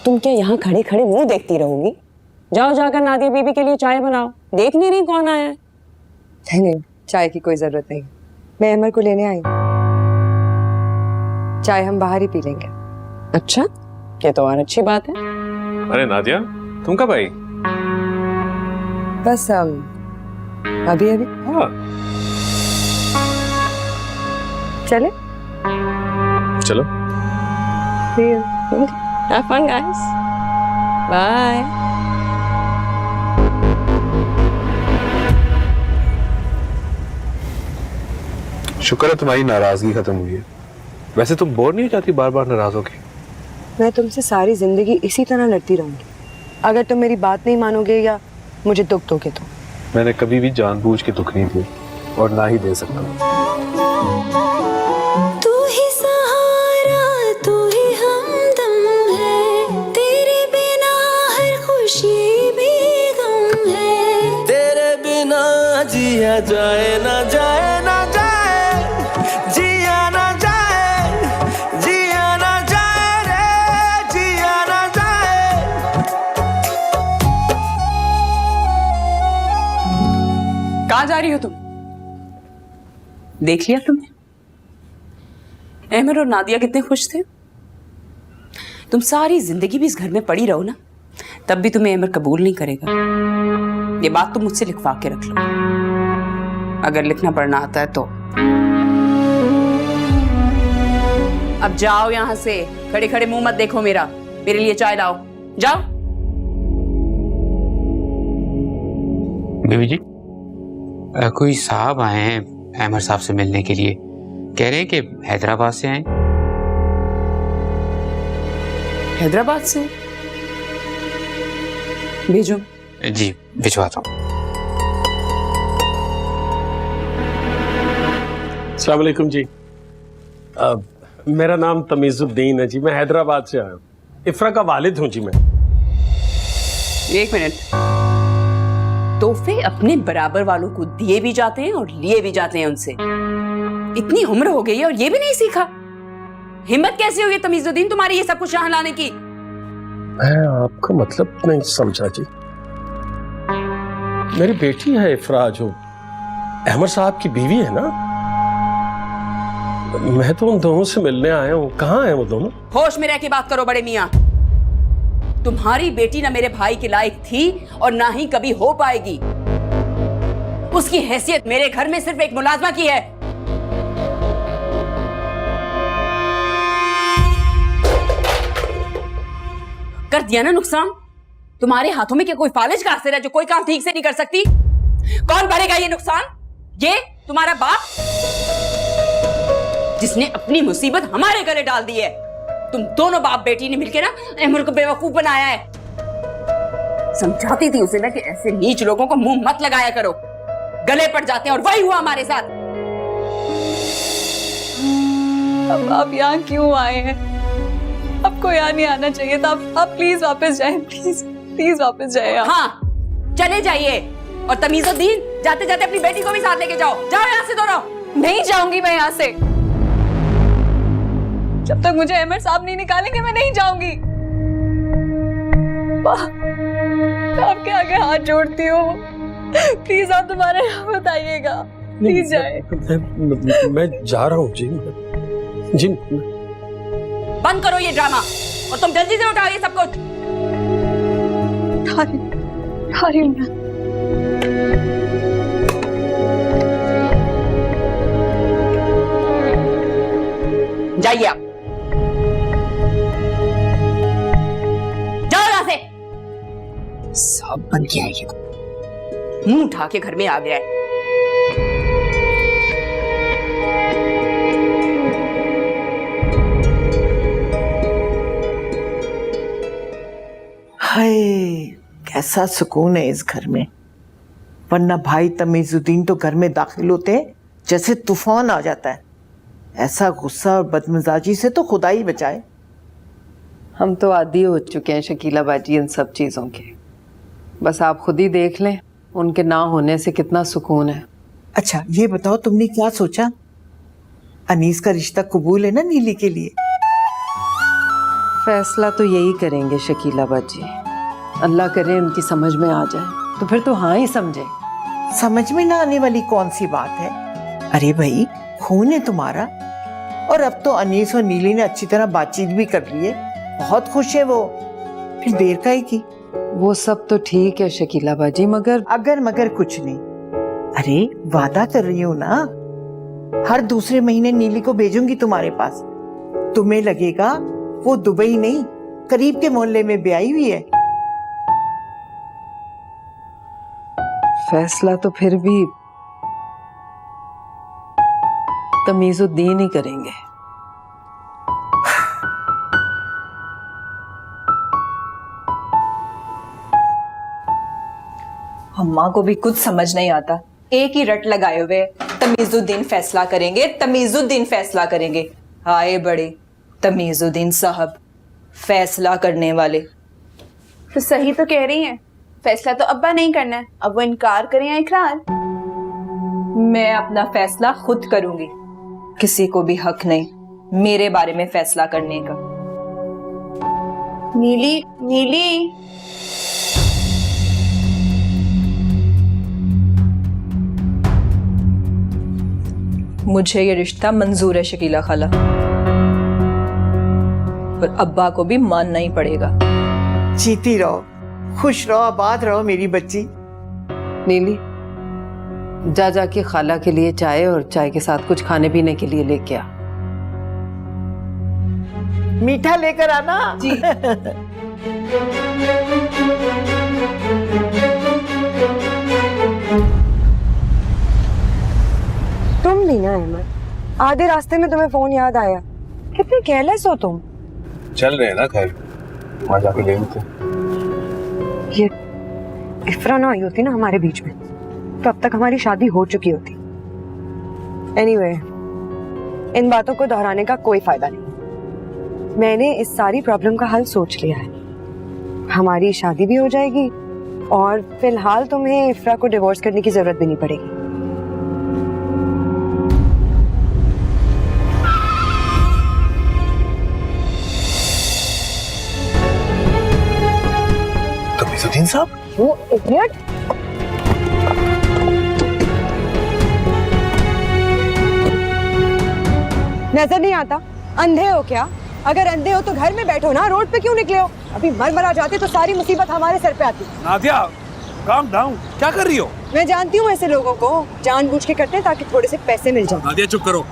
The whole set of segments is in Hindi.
तुम क्या यहाँ खड़े खड़े मुंह देखती रहोगी? जाओ जाकर नादिया बीबी के लिए चाय बनाओ। देख नहीं रही कौन आया है? नहीं, चाय की कोई जरूरत नहीं। मैं अमर को लेने आई। चाय हम बाहर ही पी लेंगे। अच्छा, ये तो और अच्छी बात है। अरे नादिया, तुम कब आई? बस अभी अभी। हाँ। चले? चलो। See you. Have fun, guys. Bye. शुक्र है तुम्हारी नाराजगी खत्म हुई है। वैसे तुम बोर नहीं हो जाती बार बार नाराज होके? मैं तुमसे सारी जिंदगी इसी तरह लड़ती रहूंगी अगर तुम मेरी बात नहीं मानोगे या मुझे दुख दोगे तो। मैंने कभी भी जानबूझ के दुख नहीं दिए और ना ही दे सकता। तू ही सहारा, तू ही हमदम है, तेरे बिना हर खुशी भी गम है। तेरे बिना जिया जाए ना जाए ना जाए, जिया ना जाए, जिया ना जाए रे, जिया ना जाए। कहाँ जा रही हो तुम? देख लिया तुमने? अहमद और नादिया कितने खुश थे। तुम सारी जिंदगी भी इस घर में पड़ी रहो ना, तब भी तुम्हें अहमद कबूल नहीं करेगा। ये बात तुम मुझसे लिखवा के रख लो, अगर लिखना पढ़ना आता है तो। अब जाओ यहां से, खड़े खड़े मुंह मत देखो मेरा। मेरे लिए चाय लाओ, जाओ। बीवी जी, कोई साहब आए हैं अहमद साहब से मिलने के लिए। कह रहे हैं कि हैदराबाद से आए। हैदराबाद से? भेजो। जी भिजवाता हूँ। अस्सलाम वालेकुम जी। मेरा नाम तमीजुद्दीन है जी। मैं हैदराबाद से आया हूँ। इफ्रा का वालिद हूँ जी मैं। एक मिनट। तोहफे अपने बराबर वालों को दिए भी जाते हैं और लिए भी जाते हैं उनसे। इतनी उम्र हो गई है और ये भी नहीं सीखा। हिम्मत कैसे हुई तमीजुद्दीन तुम्हारी ये सब कुछ यहाँ लाने की? मैं आपका मतलब नहीं समझा जी। मेरी बेटी है इफ्रा, जो अहमद साहब की बीवी है ना। मैं तो उन दोनों से मिलने आया हूँ। कहाँ हैं वो दोनों? होश में रह के बात करो बड़े मियाँ। तुम्हारी बेटी ना मेरे भाई के लायक थी और ना ही कभी हो पाएगी। उसकी हैसियत मेरे घर में सिर्फ एक मुलाजमा की है। कर दिया ना नुकसान। तुम्हारे हाथों में क्या कोई फालिज का असर है जो कोई काम ठीक से नहीं कर सकती? कौन भरेगा ये नुकसान? ये तुम्हारा बाप, जिसने अपनी मुसीबत हमारे गले डाल दी है। तुम दोनों बाप बेटी ने मिलकर ना अहमद को बेवकूफ बनाया है। समझाती थी उसे ना कि ऐसे नीच लोगों को मुंह मत लगाया करो, गले पड़ जाते हैं। और वही हुआ हमारे साथ। अब आप यहाँ क्यों आए हैं? आपको यहाँ नहीं आना चाहिए था। आप प्लीज वापस जाएं। प्लीज वापस जाएं। हाँ, चले जाइए। और तमीजुद्दीन, जाते जाते अपनी बेटी को भी साथ लेके जाओ। जाओ यहाँ से दोनों। नहीं जाऊंगी मैं यहाँ से। जब तक मुझे अहमद साहब नहीं निकालेंगे मैं नहीं जाऊंगी। मैं आपके आगे हाथ जोड़ती हूँ, प्लीज आप दोबारा यहाँ बताइएगा। प्लीज जाए। मैं जा रहा हूँ जी। जी बंद करो ये ड्रामा और तुम जल्दी से उठाओ ये सब कुछ। उठा रही हूँ मैं। जाइए आप, जाओ यहां से। सब बन गया ये, मुंह उठा के घर में आ गया है। हाय, कैसा सुकून है इस घर में। वरना भाई तमीजुद्दीन तो घर में दाखिल होते हैं जैसे तूफान आ जाता है। ऐसा गुस्सा और बदमिजाजी से तो खुदा ही बचाए। हम तो आदी हो चुके हैं शकीला बाजी इन सब चीज़ों के। बस आप खुद ही देख लें उनके ना होने से कितना सुकून है। अच्छा ये बताओ, तुमने क्या सोचा? अनीस का रिश्ता कबूल है ना नीली के लिए? फैसला तो यही करेंगे शकीला बाजी। अल्लाह करे उनकी समझ में आ जाए तो फिर तो हाँ ही समझे। समझ में ना आने वाली कौन सी बात है? अरे भाई, खून है तुम्हारा। और अब तो अनीस और नीली ने अच्छी तरह बातचीत भी कर ली है, बहुत खुश है वो, फिर देर काहे की? वो सब तो ठीक है शकीला बाजी, मगर अगर मगर कुछ नहीं। अरे वादा कर रही हूँ ना, हर दूसरे महीने नीली को भेजूंगी तुम्हारे पास। तुम्हें लगेगा वो दुबई नहीं, करीब के मोहल्ले में ब्याही हुई है। फैसला तो फिर भी तमीजुद्दीन ही करेंगे। अम्मा को भी कुछ समझ नहीं आता, एक ही रट लगाए हुए, तमीजुद्दीन फैसला करेंगे, तमीजुद्दीन फैसला करेंगे। आए बड़े तमीजुद्दीन साहब, फैसला करने वाले। तो सही तो कह रही हैं, फैसला तो अब्बा नहीं करना है, अब वो इनकार करें या इकरार। मैं अपना फैसला खुद करूंगी, किसी को भी हक नहीं मेरे बारे में फैसला करने का। नीली, नीली, मुझे ये रिश्ता मंजूर है शकीला खाला, पर अब्बा को भी मानना ही पड़ेगा। जीती रहो, खुश रहो, आबाद रहो मेरी बच्ची। नीली, जा जाके खाला के लिए चाय और चाय के साथ कुछ खाने पीने के लिए लेके आ। मीठा लेकर आना। जी। तुम भी ना अहमद, आधे रास्ते में तुम्हें फोन याद आया। कितने केयरलेस हो तुम। चल रहे हैं ना घर, वहां जाके ले लेते। ये इफ्रा ना आई होती ना हमारे बीच में, तो अब तक हमारी शादी हो चुकी होती। Anyway, इन बातों को दोहराने का कोई फायदा नहीं। मैंने इस सारी प्रॉब्लम का हल सोच लिया है। हमारी शादी भी हो जाएगी और फिलहाल तुम्हें इफ्रा को डिवोर्स करने की जरूरत भी नहीं पड़ेगी। तमीजुद्दीन साहब, वो इडियट। नजर नहीं आता? अंधे हो क्या? अगर अंधे हो तो घर में बैठो ना, रोड पे क्यों निकले हो? अभी मर जाते तो सारी मुसीबत हमारे सर पे आती। नादिया, काम डाउन, क्या कर रही हो? मैं जानती हूँ ऐसे लोगों को, जानबूझ के करते हैं ताकि थोड़े से पैसे मिल जाए। नादिया चुप करो,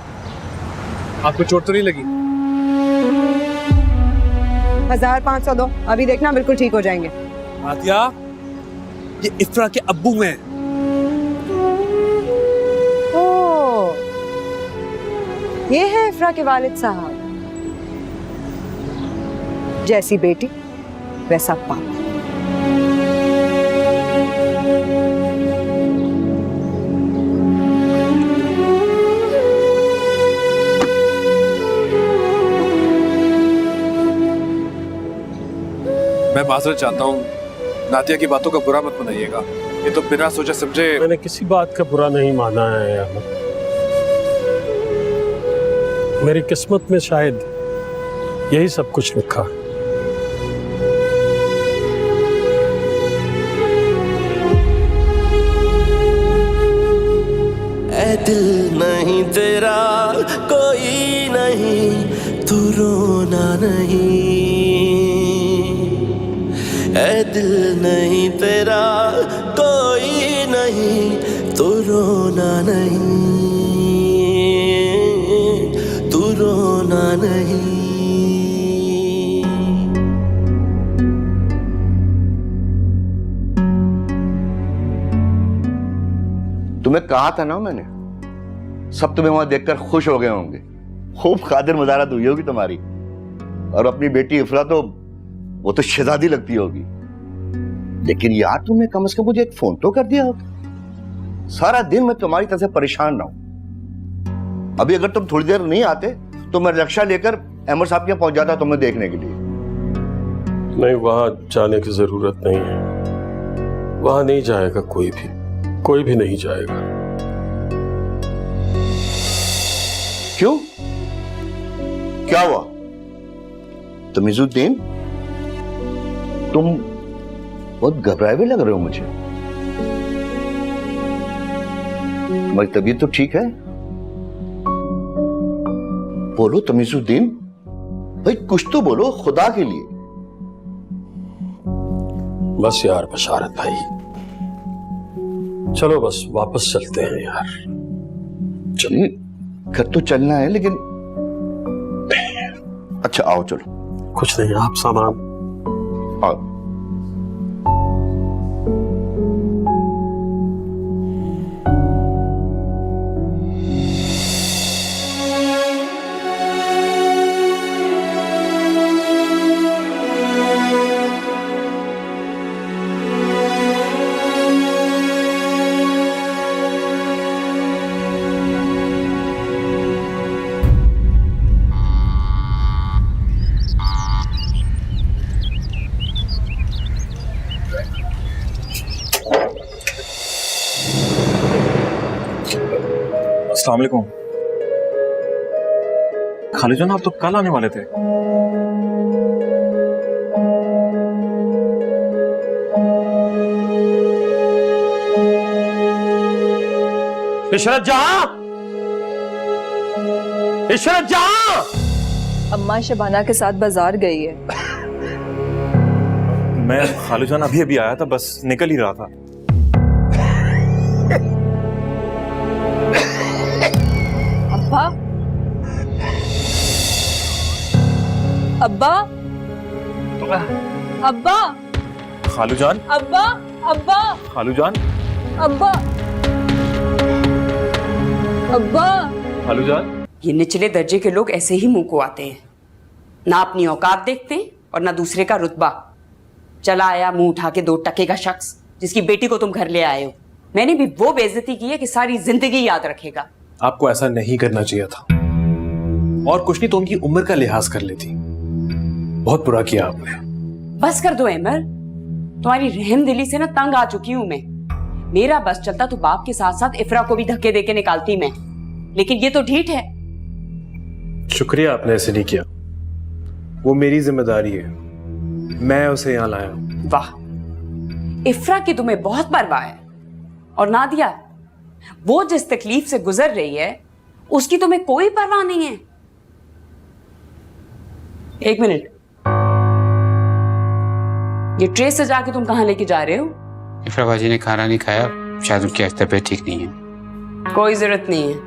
आपको चोट तो नहीं लगी? 1500 दो, अभी देखना बिल्कुल ठीक हो जाएंगे। नादिया, ये इफ्रा के अब्बू हैं। ओ, ये है इफ्रा के वालिद साहब। जैसी बेटी वैसा बाप। मैं माजरत चाहता हूँ, नादिया की बातों का बुरा मत मनाइएगा। ये तो बिना सोचे समझे। मैंने किसी बात का बुरा नहीं माना है अहमद। मेरी किस्मत में शायद यही सब कुछ लिखा। ऐ दिल नहीं तेरा कोई नहीं, तू रोना नहीं। ऐ दिल नहीं तेरा कोई नहीं, तू रोना नहीं, तू रोना नहीं। तुम्हें कहा था ना मैंने, सब तुम्हें वहां देखकर खुश हो गए होंगे। खूब खातिर मजारत हुई होगी तुम्हारी। और अपनी बेटी इफ्रा तो वो तो शहजादी लगती होगी, लेकिन यार तुमने कम से कम मुझे एक फोन तो कर दिया होता। सारा दिन मैं तुम्हारी तरह से परेशान रहा हूं। अभी अगर तुम थोड़ी देर नहीं आते तो मैं रिक्शा लेकर अहमद साहब के यहाँ पहुंच जाता तुम्हें देखने के लिए। नहीं, वहां जाने की जरूरत नहीं है। वहां नहीं जाएगा कोई भी नहीं जाएगा। क्यों? क्या हुआ? तमीजुद्दीन, तुम बहुत घबराए हुए लग रहे हो मुझे। तुम्हारी तबीयत तो ठीक है? बोलो तमीजुद्दीन, भाई कुछ तो बोलो खुदा के लिए। बस यार बशारत भाई, चलो बस वापस चलते हैं यार। चलिए, घर तो चलना है लेकिन अच्छा आओ चलो। कुछ नहीं, आप सामान आओ। अस्सलाम वालेकुम। खालिजान, आप तो कल आने वाले थे। इशरत जहां, इशरत जहां। अम्मा शबाना के साथ बाजार गई है। मैं खालिजान अभी अभी आया था, बस निकल ही रहा था। अब्बा, अब्बा, अब्बा, खालूजान, अब्बा, अब्बा, खालूजान, अब्बा, अब्बा। खालूजान। ये निचले दर्जे के लोग ऐसे ही मुंह को आते हैं, ना अपनी औकात देखते हैं और ना दूसरे का रुतबा। चला आया मुंह उठा के 2 टके का शख्स जिसकी बेटी को तुम घर ले आए हो। मैंने भी वो बेइज्जती की है कि सारी जिंदगी याद रखेगा। आपको ऐसा नहीं करना चाहिए था, और कुछ नहीं तो उनकी उम्र का लिहाज कर लेती। बहुत बुरा किया आपने। बस कर दो अहमर, तुम्हारी रहमदिली से ना तंग आ चुकी हूं मैं। मेरा बस चलता तो बाप के साथ साथ इफ्रा को भी धक्के देके निकालती मैं, लेकिन ये तो ढीठ है। शुक्रिया, आपने ऐसे नहीं किया। वो मेरी जिम्मेदारी है, मैं उसे यहाँ लाया। वाह, इफ्रा की तुम्हें बहुत परवाह है। और नादिया, वो जिस तकलीफ से गुजर रही है उसकी तुम्हें कोई परवाह नहीं है। 1 मिनट, ये ट्रे सजा के तुम कहां लेके जा रहे हो? इफ्रा बाजी ने खाना नहीं खाया, शायद उनकी तबीयत ठीक नहीं है। कोई जरूरत नहीं है,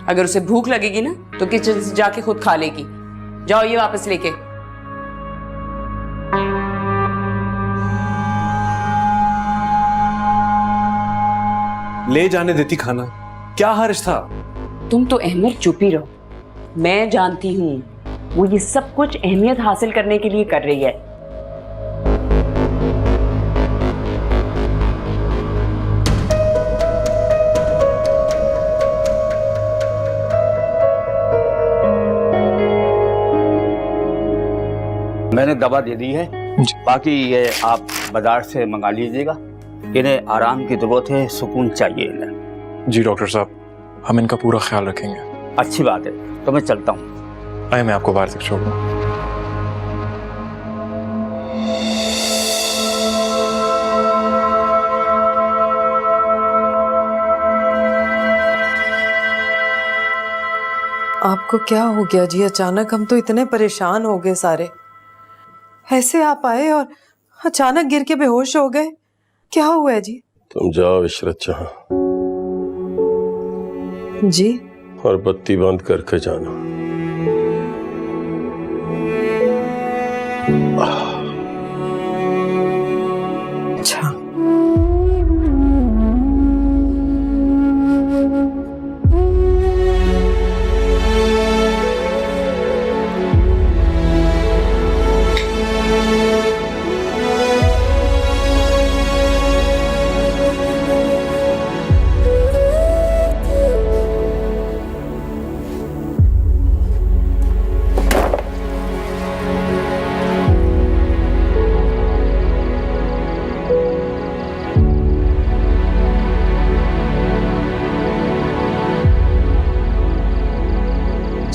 अगर उसे भूख लगेगी ना तो किचन से जाके खुद खा लेगी। जाओ ये वापस लेके। ले जाने देती खाना, क्या हर्ज था? तुम तो अहमद चुप ही रहो। मैं जानती हूं वो ये सब कुछ अहमियत हासिल करने के लिए कर रही है। मैंने दवा दे दी है, बाकी ये आप बाजार से मंगा लीजिएगा। इन्हें आराम की जरूरत है, सुकून चाहिए इन्हें। जी डॉक्टर साहब, हम इनका पूरा ख्याल रखेंगे। अच्छी बात है, तो मैं चलता हूँ। आए, मैं आपको बाहर तक छोड़ दूँ। आपको क्या हो गया जी अचानक? हम तो इतने परेशान हो गए सारे। ऐसे आप आए और अचानक गिर के बेहोश हो गए, क्या हुआ है जी? तुम जाओ इशरत जहां, जी। और बत्ती बंद करके जाना। अच्छा।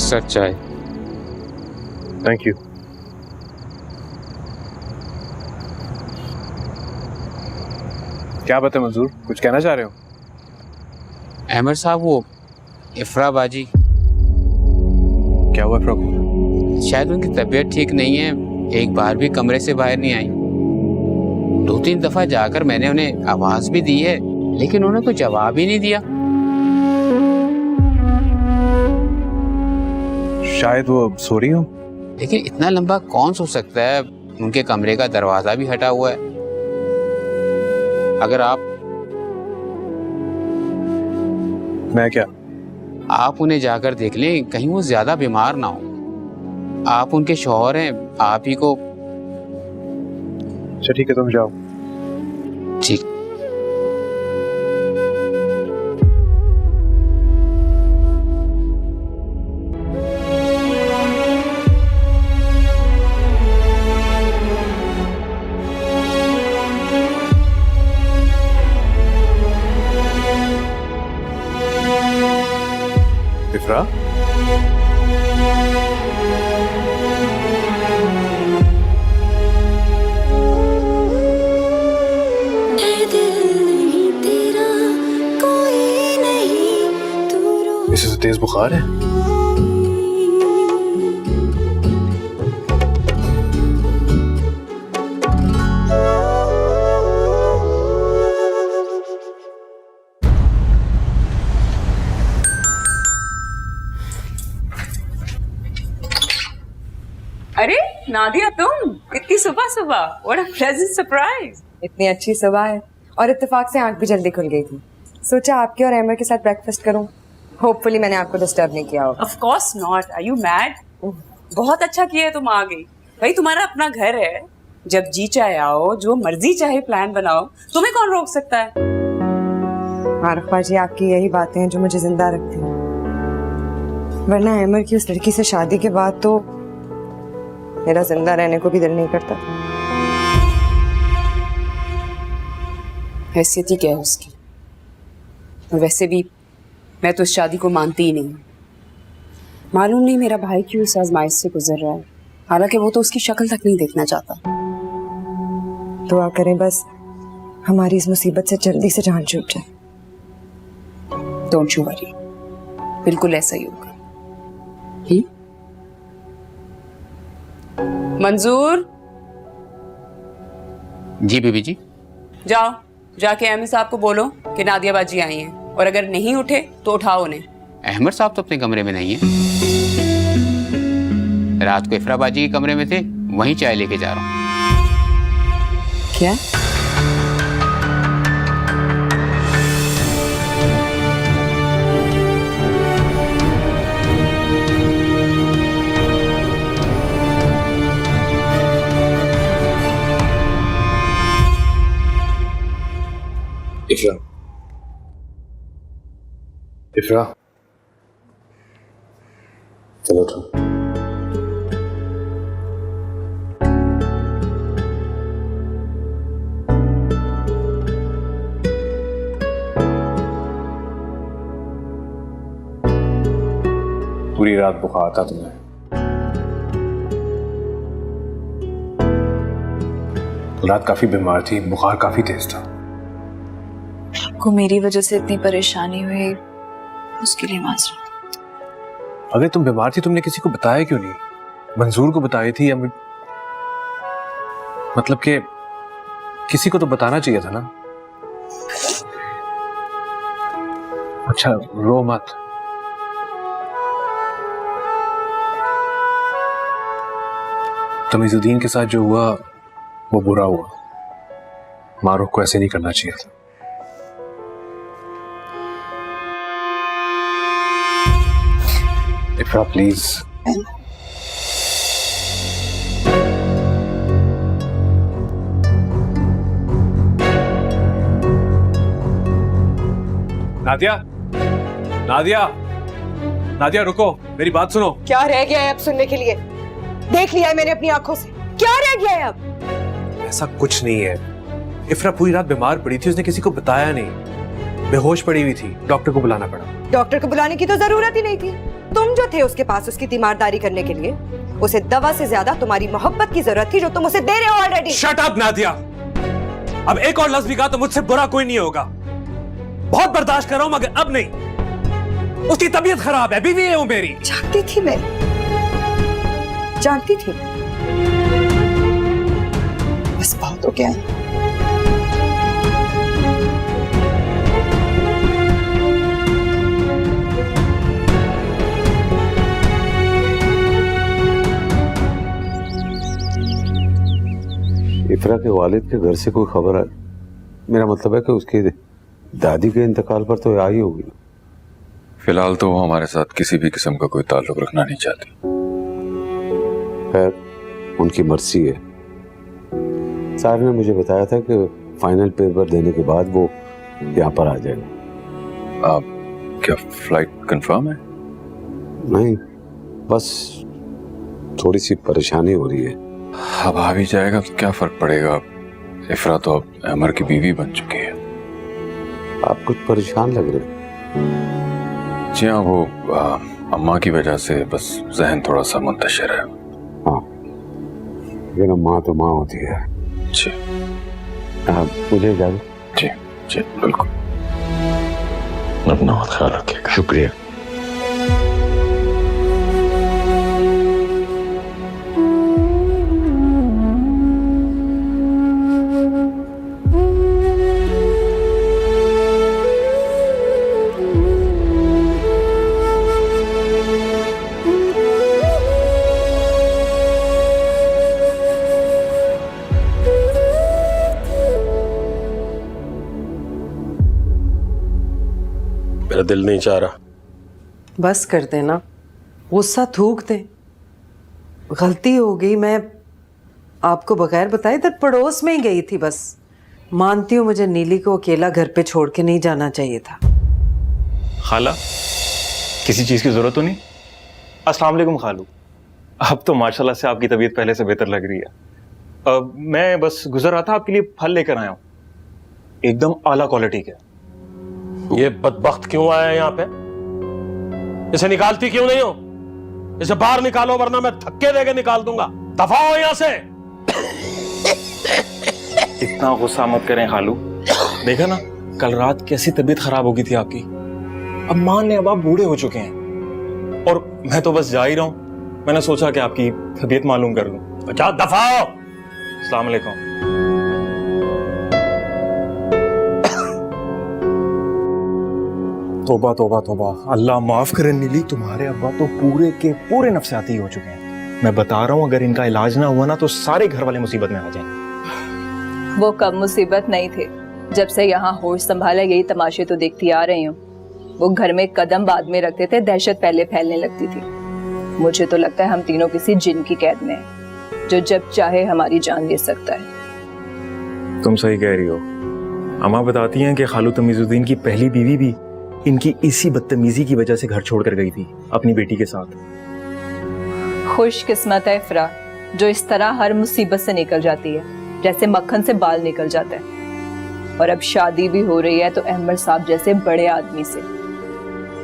सर चाय। Thank you. क्या बात है मंजूर, कुछ कहना चाह रहे हो? अहमद साहब, वो इफ्रा बाजी, क्या हुआ इफ्रा को? शायद उनकी तबीयत ठीक नहीं है, एक बार भी कमरे से बाहर नहीं आई। 2-3 दफा जाकर मैंने उन्हें आवाज भी दी है, लेकिन उन्होंने कोई जवाब ही नहीं दिया। शायद वो सो रही हो। लेकिन इतना लंबा कौन सो सकता है? उनके कमरे का दरवाजा भी हटा हुआ है। अगर मैं क्या? आप उन्हें जाकर देख लें, कहीं वो ज्यादा बीमार ना हो। आप उनके शौहर हैं, आप ही को। अच्छा ठीक है, तुम जाओ। ठीक। इफ्रा, इसे तो तेज बुखार है। अरे नादिया, तुम इतनी सुबह सुबह, व्हाट अ प्लेजेंट सरप्राइज। इतनी अच्छी सुबह है और इत्तेफाक से आंख भी जल्दी खुल गई थी। सोचा आपके और अहमद के साथ ब्रेकफास्ट करूं। होपफुली मैंने आपको डिस्टर्ब नहीं किया होगा। Of course not, are you mad? बहुत अच्छा किया तुम आ गई। भाई तुम्हारा अपना घर है, जब जी चाहे आओ, जो मर्जी चाहे प्लान बनाओ, तुम्हें कौन रोक सकता है? आरफा जी, आपकी यही बातें हैं जो मुझे जिंदा रखती हैं, वरना अहमद की उस लड़की से शादी के बाद तो मेरा जिंदा रहने को भी दिल नहीं करता। हैसियत ही क्या है उसकी? और वैसे भी मैं तो इस शादी को मानती ही नहीं। मालूम नहीं मेरा भाई क्यों इस आजमाइश से गुजर रहा है, हालांकि वो तो उसकी शक्ल तक नहीं देखना चाहता। दुआ करें बस हमारी इस मुसीबत से जल्दी से जान छूट जाए। डोंट यू वरी, बिल्कुल ऐसा ही होगा। मंजूर, जी बीबी जी। जाओ जाके अहमद साहब को बोलो कि नादिया बाजी आई हैं, और अगर नहीं उठे तो उठाओ उन्हें। अहमद साहब तो अपने कमरे में नहीं है। रात को इफ्रा बाजी के कमरे में थे, वहीं चाय लेके जा रहा हूँ। क्या? इफ्रा, इफ्रा, चलो उठो। पूरी रात बुखार था तुम्हें। रात काफी बीमार थी, बुखार काफी तेज था। को मेरी वजह से इतनी परेशानी हुई, उसके लिए माजरत। अगर तुम बीमार थी तुमने किसी को बताया क्यों नहीं? मंजूर को बताई थी या मतलब कि किसी को तो बताना चाहिए था ना। अच्छा रो मत। तमीजुद्दीन के साथ जो हुआ वो बुरा हुआ। मारूफ को ऐसे नहीं करना चाहिए था। इफ्रा प्लीज। नादिया, नादिया, नादिया रुको, मेरी बात सुनो। क्या रह गया है अब सुनने के लिए? देख लिया है मैंने अपनी आंखों से, क्या रह गया है अब? ऐसा कुछ नहीं है। इफ्रा पूरी रात बीमार पड़ी थी, उसने किसी को बताया नहीं, बेहोश पड़ी हुई थी, डॉक्टर को बुलाना पड़ा। डॉक्टर को बुलाने की तो जरूरत ही नहीं थी। तुम जो थे उसके पास उसकी तीमारदारी करने के लिए, उसे दवा से ज्यादा तुम्हारी मोहब्बत की जरूरत थी जो तुम उसे दे रहे हो ऑलरेडी। शट अप नादिया, अब एक और लफ्ज भी कहा तो मुझसे बुरा कोई नहीं होगा। बहुत बर्दाश्त कर रहा हूं मगर अब नहीं। उसकी तबीयत खराब है, बीवी है वो मेरी। जानती थी मैं, जानती थी। बस बात हो क्या है? इफ्रा के वालिद के घर से कोई खबर आई? मेरा मतलब है कि उसकी दादी के इंतकाल पर तो आई होगी। फिलहाल तो वो हमारे साथ किसी भी किस्म का कोई ताल्लुक रखना नहीं चाहती। खैर उनकी मर्जी है। सार ने मुझे बताया था कि फाइनल पेपर देने के बाद वो यहाँ पर आ जाएगा। आप क्या फ्लाइट कंफर्म है? नहीं, बस थोड़ी सी परेशानी हो रही है। अब आ भी जाएगा तो क्या फर्क पड़ेगा? इफ्रा तो अब अमर की बीवी बन चुकी है। आप कुछ परेशान लग रहे। जी हाँ, वो अम्मा की वजह से बस जहन थोड़ा सा मुंतशिर है। हाँ, लेकिन माँ तो माँ होती है। जी मुझे इजाजत। जी जी बिल्कुल। अपना ख्याल रखिएगा। शुक्रिया। मेरा दिल नहीं चाह रहा। बस कर देना, गुस्सा थूक दे। गलती हो गई, मैं आपको बगैर बताए इधर पड़ोस में ही गई थी। बस मानती हूँ मुझे नीली को अकेला घर पे छोड़ के नहीं जाना चाहिए था। खाला, किसी चीज की जरूरत तो नहीं? अस्सलाम वालेकुम खालू। अब तो माशाल्लाह से आपकी तबीयत पहले से बेहतर लग रही है। मैं बस गुजर रहा था, आपके लिए फल लेकर आया हूँ, एकदम आला क्वालिटी के। ये बदबख्त क्यों आया है यहाँ पे? इसे निकालती क्यों नहीं हो? इसे बाहर निकालो वरना मैं धक्के देके निकाल दूंगा। दफा हो यहाँ से। इतना गुस्सा मत करें खालू। देखा ना कल रात कैसी तबीयत खराब हो गई थी आपकी। अब मान ले अब आप बूढ़े हो चुके हैं और मैं तो बस जा ही रहा हूँ। मैंने सोचा कि आपकी तबीयत मालूम कर लूं। अच्छा दफा हो। अस्सलाम वालेकुम। तोबा तोबा तोबा, अल्लाह माफ करे नीली, तुम्हारे अब्बा तो पूरे के पूरे नफसियाती हो चुके हैं। मैं बता रहा हूँ अगर इनका इलाज ना हुआ ना तो सारे घर वाले मुसीबत में आ जाएंगे। वो कब मुसीबत नहीं थे, जब से यहाँ होश संभाला यही तमाशे तो देखती आ रही हूँ। वो घर में कदम बाद में रखते थे, दहशत पहले फैलने लगती थी। मुझे तो लगता है हम तीनों किसी जिन की कैद में हैं, जो जब चाहे हमारी जान ले सकता है। तुम सही कह रही हो। अम्मा बताती हैं कि खालू तमीजुद्दीन की पहली बीवी भी इनकी इसी बदतमीजी की वजह से घर छोड़कर गई थी अपनी बेटी के साथ। खुशकिस्मत है इफ्रा जो इस तरह हर मुसीबत से निकल जाती है, जैसे मक्खन से बाल निकल जाता है। और अब शादी भी हो रही है तो अहमद साहब जैसे बड़े आदमी से।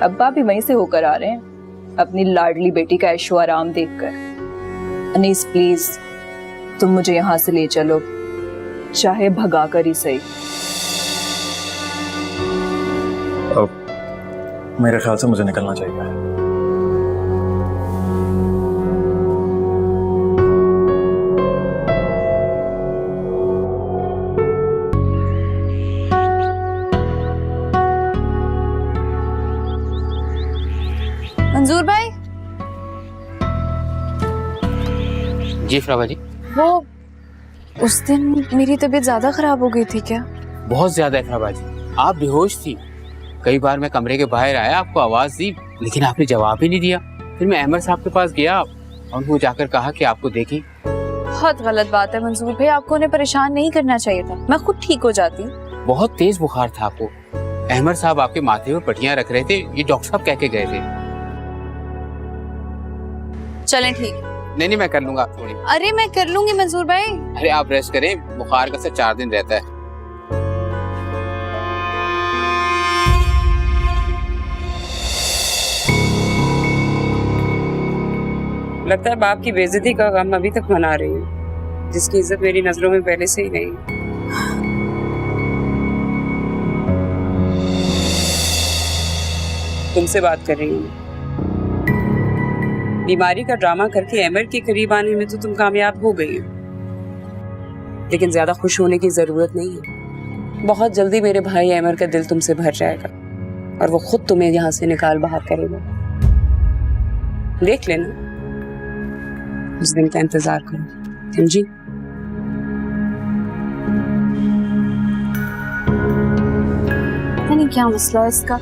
अब्बा भी वहीं से होकर आ रहे हैं अपनी लाडली बेटी का ऐशो आराम देखकर। अनीस प्लीज तुम मुझे यहाँ से ले चलो, चाहे भगा कर ही सही। अब मेरे ख्याल से मुझे निकलना चाहिए। मंजूर भाई। जी फ्रावा जी। वो उस दिन मेरी तबीयत ज्यादा खराब हो गई थी क्या? बहुत ज्यादा फ्रावा जी, आप बेहोश थी। कई बार मैं कमरे के बाहर आया, आपको आवाज दी, लेकिन आपने जवाब ही नहीं दिया। फिर मैं अहमद साहब के पास गया और वो जाकर कहा कि आपको देखी। बहुत गलत बात है मंजूर भाई, आपको उन्हें परेशान नहीं करना चाहिए था। मैं खुद ठीक हो जाती। बहुत तेज बुखार था आपको। अहमद साहब आपके माथे पर पट्टियां रख रहे थे, ये डॉक्टर साहब कह के गए थे। चलें ठीक। नहीं मैं कर लूंगा, आप थोड़ी। अरे मैं कर लूंगी मंजूर भाई। अरे आप रेस्ट करें, बुखार का सिर्फ 4 दिन रहता है। लगता है बाप की बेइज्जती का गम अभी तक मना रही हूँ, जिसकी इज्जत मेरी नजरों में पहले से ही नहीं। तुमसे बात कर रही हूँ। बीमारी का ड्रामा करके अमर के करीब आने में तो तुम कामयाब हो गई हो, लेकिन ज्यादा खुश होने की जरूरत नहीं है। बहुत जल्दी मेरे भाई अमर का दिल तुमसे भर जाएगा और वो खुद तुम्हें यहाँ से निकाल बाहर करेगा। देख लेना, उस दिन का इंतजार करो, समझी? पता नहीं क्या मसला है इसका।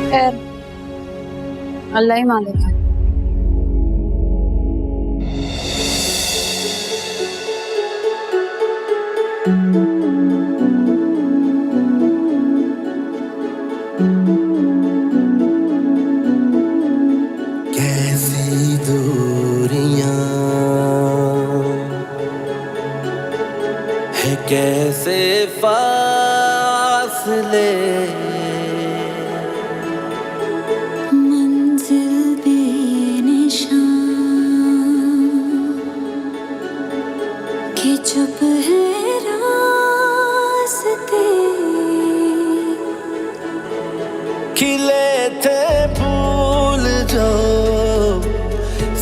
खैर, अल्लाह ही मालिक है। कैसी दूरियां है, कैसे फासले, मंजिल बेनिशान कि चुप है रास्ते, खिले थे फूल जो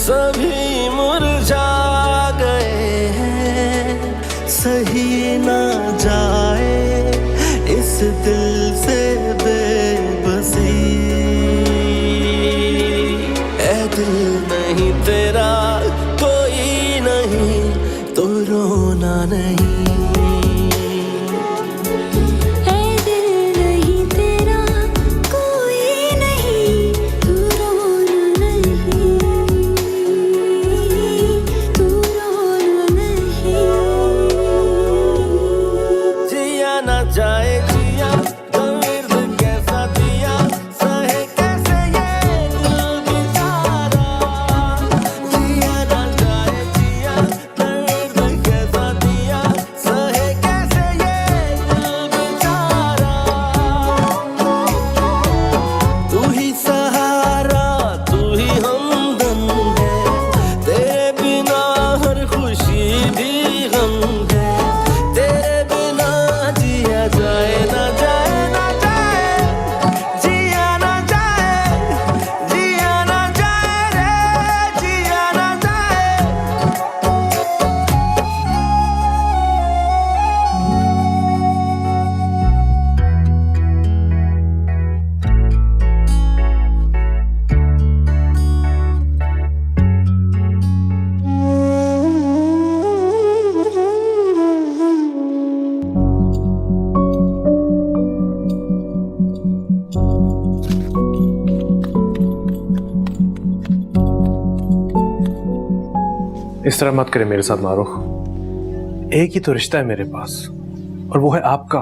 सभी मुरझा गए हैं, सही ना जाए इस दिल से बेबसी। ऐ दिल नहीं तेरा कोई नहीं तो रोना नहीं, जाए जिया दर्द कैसा दिया, सहे कैसे ये दिल बेचारा। जिया ना जाए जिया दर्द कैसा दिया, सहे कैसे ये दिल बेचारा। तू ही सहारा, तू ही हमदम है, तेरे बिना हर खुशी भी गम है। तेरे बिना जाए ना जाए ना जाए, जिया ना जाए, जिया ना जाए रे, जिया ना जाए। इस तरह मत करें मेरे साथ मारूख। एक ही तो रिश्ता है मेरे पास और वो है आपका।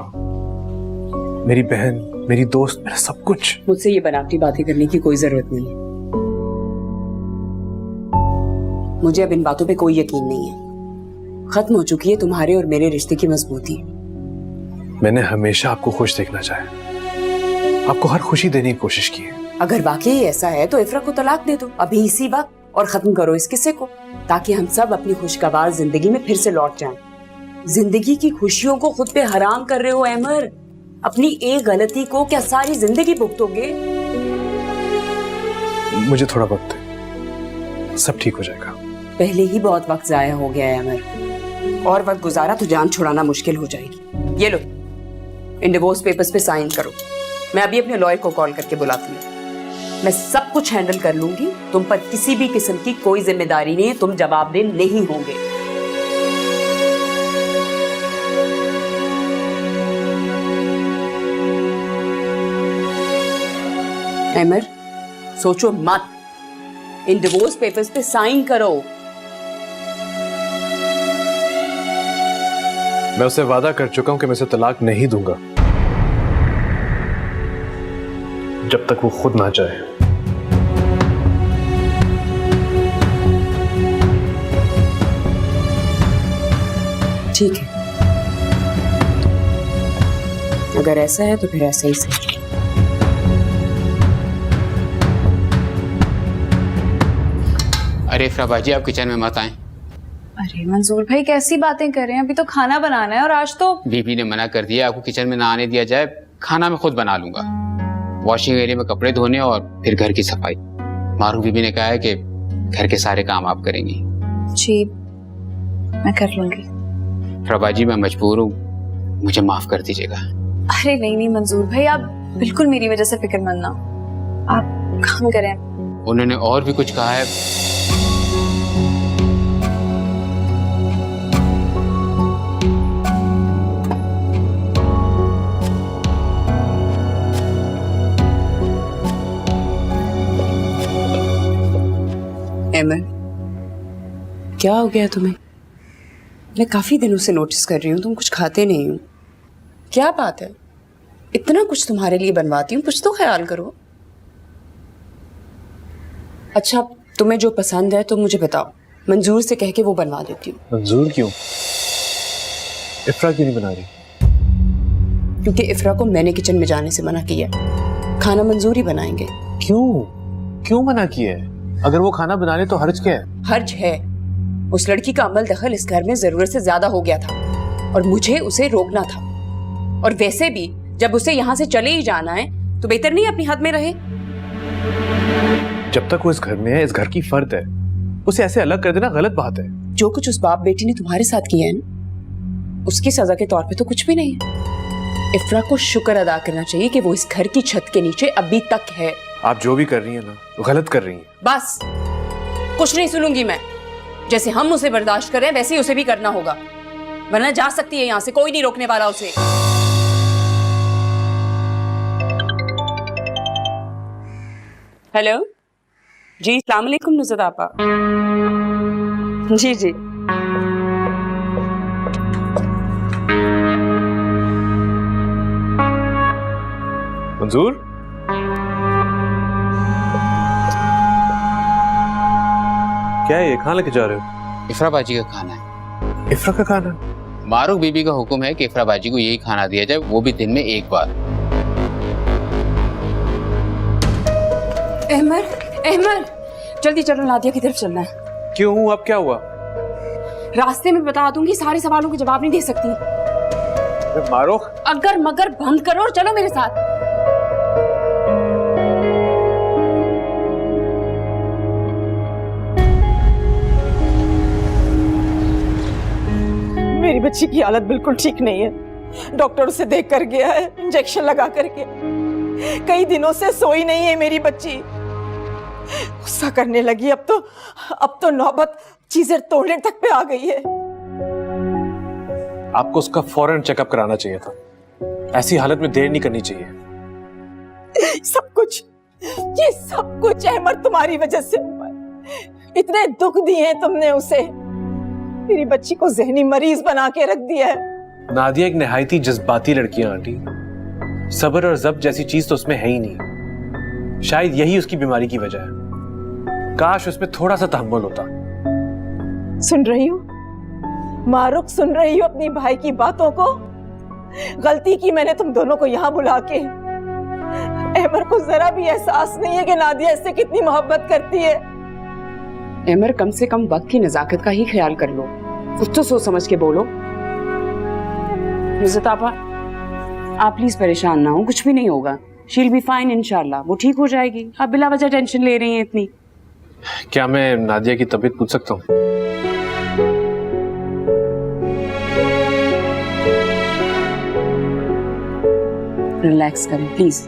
मेरी बहन, मेरी दोस्त, मेरा सब कुछ। मुझसे ये बनावटी बातें करने की कोई जरूरत नहीं है। मुझे अब इन बातों पे कोई यकीन नहीं है। खत्म हो चुकी है तुम्हारे और मेरे रिश्ते की मजबूती। मैंने हमेशा आपको खुश देखना चाहा, आपको हर खुशी देने की कोशिश की है। अगर वाकई ऐसा है तो इफ्रा को तलाक दे दो अभी इसी वक्त और खत्म करो इस किस्से को, ताकि हम सब अपनी खुशगवार जिंदगी में फिर से लौट जाएं। जिंदगी की खुशियों को खुद पे हराम कर रहे हो अमर। अपनी एक गलती को क्या सारी जिंदगी भुगतोगे? मुझे थोड़ा वक्त दे, सब ठीक हो जाएगा। पहले ही बहुत वक्त जाया हो गया है अमर, और वक्त गुजारा तो जान छुड़ाना मुश्किल हो जाएगी। ये लो, इन डिवोर्स पेपर्स पे साइन करो। मैं अभी अपने लॉयर को कॉल करके बुलाती हूँ। मैं सब कुछ हैंडल कर लूंगी, तुम पर किसी भी किस्म की कोई जिम्मेदारी नहीं है, तुम जवाबदेह नहीं होंगे। अमर, सोचो मत, इन डिवोर्स पेपर्स पे साइन करो। मैं उसे वादा कर चुका हूं कि मैं उसे तलाक नहीं दूंगा जब तक वो खुद ना चाहे। ठीक है, अगर ऐसा है तो फिर ऐसा ही सही। अरे इफ्रा बाजी, आप किचन में मत आए। अरे मंजूर भाई कैसी बातें कर रहे हैं, अभी तो खाना बनाना है और आज तो बीबी ने मना कर दिया आपको किचन में ना आने दिया जाए, खाना मैं खुद बना लूंगा। वॉशिंग एरिया में कपड़े धोने और फिर घर की सफाई। मारू बीबी ने कहा है कि घर के सारे काम आप करेंगी। जी मैं कर लूंगी। प्रभा जी मैं मजबूर हूँ, मुझे माफ कर दीजिएगा। अरे नहीं नहीं मंजूर भाई, आप बिल्कुल मेरी वजह से फिक्रमंद ना हो, आप काम करें। उन्होंने और भी कुछ कहा है। एमन, क्या हो गया तुम्हें? मैं काफी दिनों से नोटिस कर रही हूँ तुम कुछ खाते नहीं हो। क्या बात है? इतना कुछ तुम्हारे लिए बनवाती हूँ, कुछ तो ख्याल करो। अच्छा तुम्हें जो पसंद है तो मुझे बताओ, मंजूर से कह के वो बनवा देती हूँ। मंजूर क्यों? इफ्रा क्यों नहीं बना रही? क्योंकि इफ्रा को मैंने किचन में जाने से मना किया, खाना मंजूर ही बनाएंगे। क्यों मना किया है? अगर वो खाना बनाने तो हर्ज क्या है? हर्ज है, उस लड़की का अमल दखल इस घर में जरूरत से ज्यादा हो गया था और मुझे उसे रोकना था। और वैसे भी जब उसे यहाँ से चले ही जाना है तो बेहतर नहीं अपनी हद में रहे। जब तक वो इस घर में है, इस घर की फर्द है, उसे ऐसे अलग कर देना गलत बात है। जो कुछ उस बाप बेटी ने तुम्हारे साथ किया है ना, उसकी सजा के तौर पे तो कुछ भी नहीं है। इफ्रा को शुक्र अदा करना चाहिए कि वो इस घर की छत के नीचे अभी तक है। आप जो भी कर रही है ना, वो गलत कर रही है। बस कुछ नहीं सुनूंगी मैं। जैसे हम उसे बर्दाश्त करें वैसे ही उसे भी करना होगा, वरना जा सकती है यहाँ से, कोई नहीं रोकने वाला उसे। हेलो जी, अस्सलाम वालेकुम नुसरत आपा। जी जी मंजूर, क्या है ये? कहाँ लेके जा रहे हो? इफ्रा बाजी का खाना है। इफ्रा का खाना? मारूक बीबी का हुक्म है कि इफ्रा बाजी को यही खाना दिया जाए, वो भी दिन में एक बार। अहमद जल्दी चलो, नादिया की तरफ चलना है। क्यों, अब क्या हुआ? रास्ते में बता दूंगी, सारे सवालों के जवाब नहीं दे सकती। मारो, अगर मगर बंद करो और चलो मेरे साथ। मेरी बच्ची की हालत बिल्कुल ठीक नहीं है। डॉक्टर उसे देख कर गया है, इंजेक्शन लगा करके। कई दिनों से सोई नहीं है मेरी बच्ची। गुस्सा करने लगी। अब तो नौबत चीजें तोड़ने तक पे आ गई है। आपको उसका फौरन चेकअप कराना चाहिए था। ऐसी हालत में देर नहीं करनी चाहिए। ये सब कुछ अहमद तुम्हारी वजह से हुआ है। इतने दुख दिए तुमने उसे, मेरी बच्ची को जहनी मरीज बना के रख दिया है। नादिया एक निहायती जज्बाती लड़की है आंटी। सब्र और ज़ब्त जैसी चीज तो उसमें है ही नहीं। शायद यही उसकी बीमारी की वजह है। काश उसमें थोड़ा सा तहम्मुल होता। सुन रही हो मारूक, सुन रही हो अपनी भाई की बातों को? गलती की मैंने तुम दोनों को यहाँ बुला के। अहमर को जरा भी एहसास नहीं है कि नादिया इससे कितनी मोहब्बत करती है। अहमर कम से कम वक्त की नजाकत का ही ख्याल कर लो, कुछ तो सोच समझ के बोलो। नुसरत आपा, आप प्लीज परेशान ना हो, कुछ भी नहीं होगा। शील बी फाइन इंशाल्लाह, वो ठीक हो जाएगी। आप बिला वजह टेंशन ले रही हैं इतनी। क्या मैं नादिया की तबीयत पूछ सकता हूँ? रिलैक्स करें प्लीज।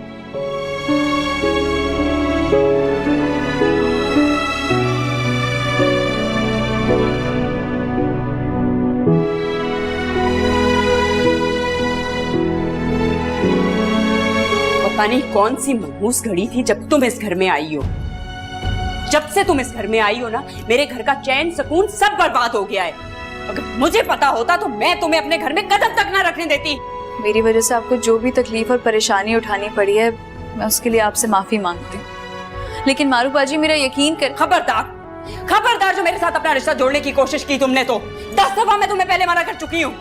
पता नहीं कौन सी मनहूस घड़ी थी जब तुम इस घर में आई हो। जब से तुम इस घर में आई हो ना, मेरे घर का चैन सुकून सब बर्बाद हो गया है। अगर मुझे पता होता तो मैं तुम्हें अपने घर में कदम तक ना रखने देती। मेरी वजह से आपको जो भी तकलीफ और परेशानी उठानी पड़ी है, मैं उसके लिए आपसे माफी मांगती हूँ। लेकिन मारूफ बाजी, मेरा यकीन कर। खबरदार जो मेरे साथ अपना रिश्ता जोड़ने की कोशिश की तुमने तो 10 दफा मैं तुम्हें पहले मना कर चुकी हूँ।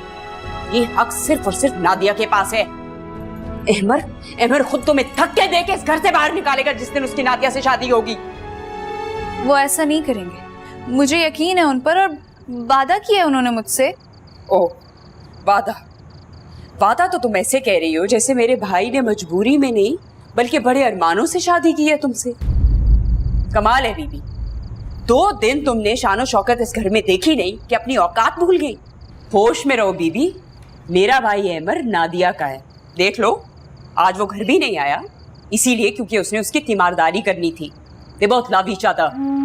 ये हक सिर्फ और सिर्फ नादिया के पास है। अहमर खुद तुम्हें धक्के दे के इस घर से बाहर निकालेगा जिस दिन उसकी नादिया से शादी होगी। वो ऐसा नहीं करेंगे, मुझे यकीन है उन पर। और वादा किया है उन्होंने मुझसे। ओ, वादा वादा तो तुम ऐसे कह रही हो जैसे मेरे भाई ने मजबूरी में नहीं बल्कि बड़े अरमानों से शादी की है तुमसे। कमाल है बीबी, 2 दिन तुमने शानो शौकत इस घर में देखी नहीं कि अपनी औकात भूल गई। होश में रहो बीबी, मेरा भाई अमर नादिया का है। देख लो, आज वो घर भी नहीं आया इसीलिए क्योंकि उसने उसकी तीमारदारी करनी थी। They both love each other.